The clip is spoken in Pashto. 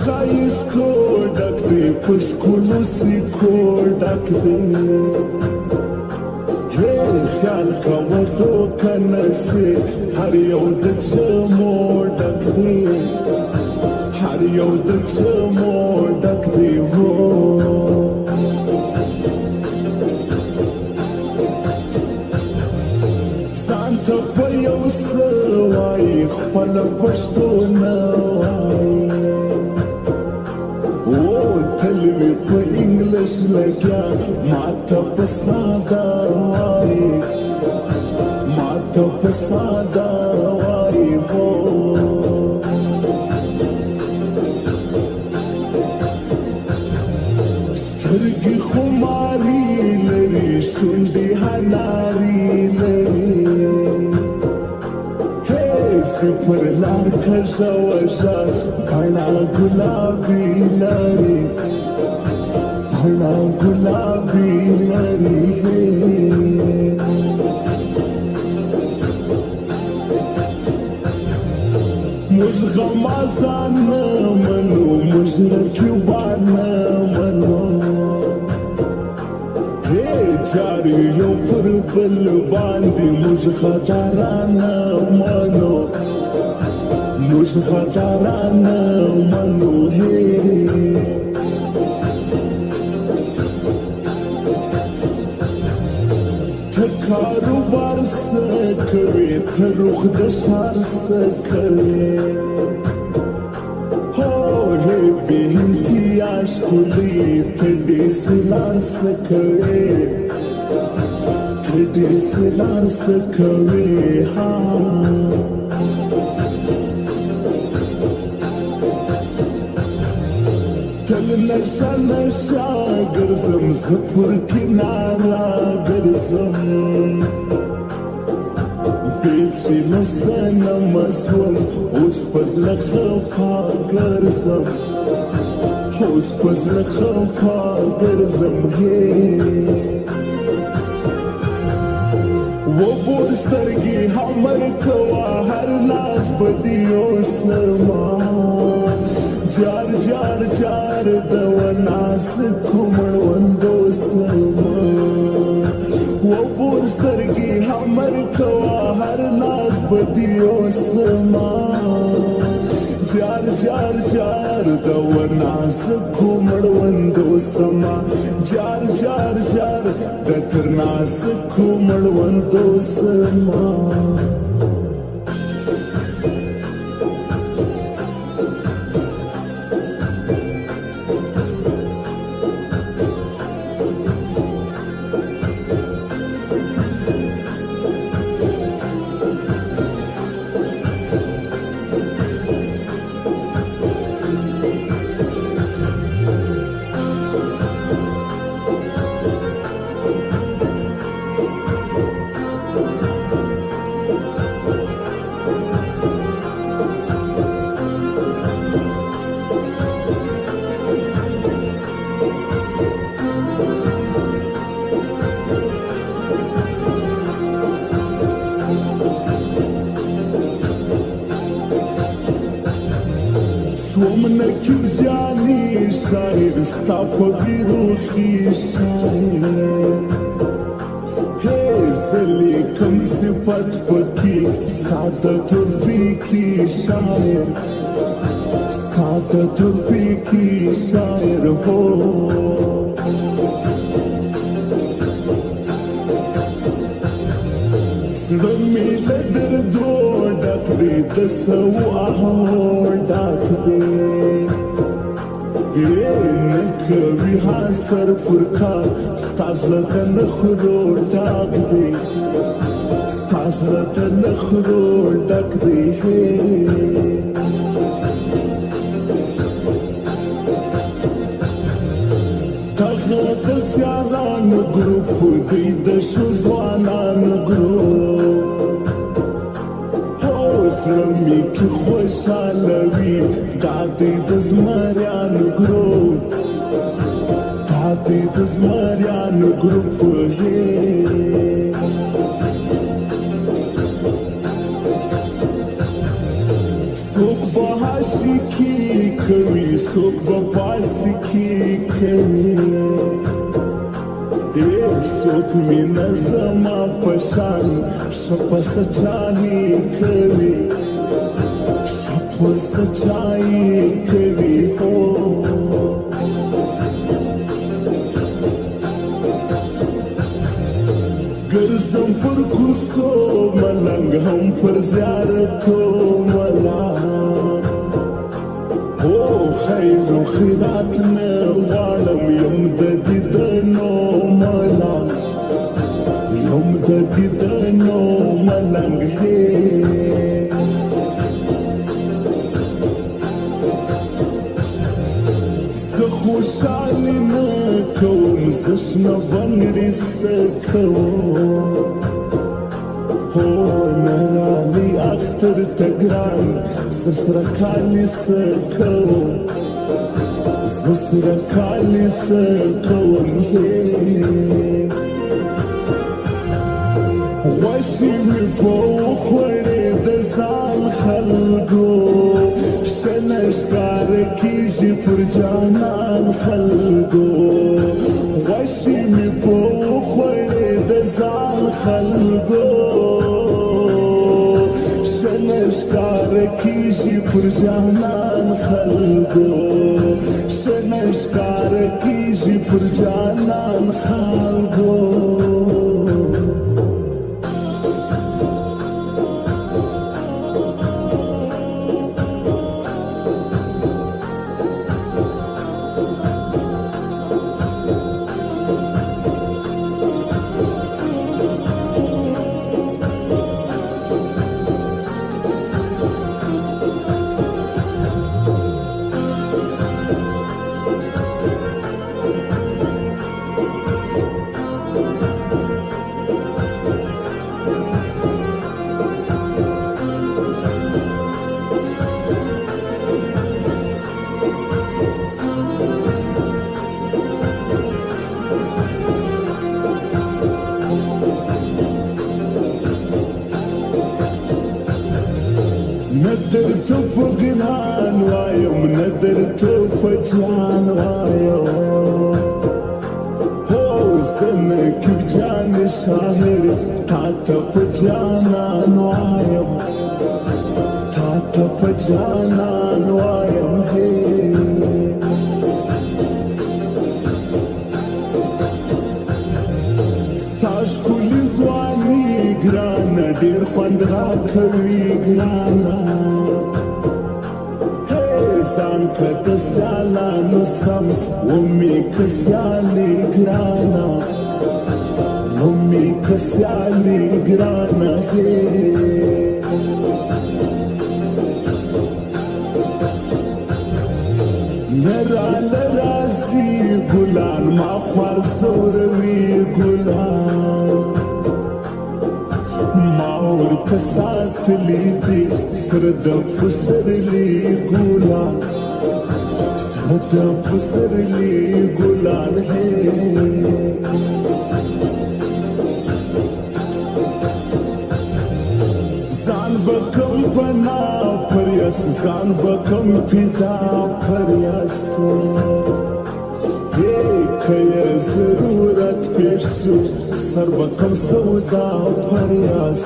ښایستو ډک دی په ښکلو سیکو ډک دی خیال کوه دوکه نسې هر یو د چمو ډک دی هر یو د چمو ډک دی هو ځان ته په یو څه وایي خپله پښتو نه وایي تل وي په انګلیش لګیا ماته په ساده وایي ماته په ساده وایي هو سترګې خماري لري شونډې هناري لري پر لار کژه وژه پاڼه ګلابي لري پاڼه ګلابي لري موږ غمازان نه منو موږ رقیبان نه منو جاري یو پر بل باندې موږ خطران نه منو موږ خطران نه منو ته کاروبار څه کوې ته روغ د ښار څه کوې بې انتها ښکلې ته داسې لار څه کوې ته داسې لار څه کوې تل نشه نشه ګرځم زه پر کناره ګرځم چې له صنمه شوم اوس په زړه خفا ګرځم اوس په زړه خفا ګرځم وګور سترګې همر کوه هر لاس به دې اوسما جار جار جار د وناسکو مړوندو سما وګور سترګې همر کوه هر لاس به دې اوسما جار جار جار د وناسکو مړوندو سما جار جار جار د ترناسکو مړوندو سما ومنكب جاني شاعر استعفى بروحي شاعر هزلي كم صفات بكي استعدت بيكي شاعر استعدت بيكي شاعر هو زړه له دردو ډک دی د سو احوال ډک دی نه کوي حاصل فرقه ستا زړه د نخرو ډک دی ستا زړه د نخرو ډک دی دغه د سیالانو ګروپ دی د ښځوانانو ګروپ زړه کې خوشحاله وي دا دی د زمریانو ګروپ دا دی د زمریانو ګروپ څوک به عاشقي کوي سوق بپاسی کی کنی سوق مینا زما پشان شپا سچائی کوي شپا سچائی کوي ګرځم پر کوڅو ملنګ هم پر زیارتو ملنګ خیر و خیرات نه غواړم یم د دیدنو ملنګ یم د دیدنو ملنګ زه خوشحالي نه کوم زه شنه بنګړې څه کوم نرالی اختر تگران سسر کالی سکوم سسر کالی سکوم غوشی می پو خوری دزان خلقو شنشکار کیجی پر جانان خلقو غوشی می پو خوری دزان خلقو شنشکار کیجی پر جانان خلقو شنشکار کیجی پر جانان خلقو ندرتو فقنان وايم ندرتو فجان وايم هو سنك بجان شاهر تاتا فجانان وايم تاتا فجانان وايم ستاش كل زواني گرانا دیر خوند را کوي گرانا ځان کته سیالانو سم ومې که سیالې ګرانا ومې که سیالې ګرانا نراله رازي ګلان ما خوار زوروي ګلان کسات لیدی سر د پسرلی ګلان سر د پسرلی ګلان ځان بکم بنا پریاس ځان بکم پیدا پریاس کیا ضرورت پیش سر بکم سودا پریاس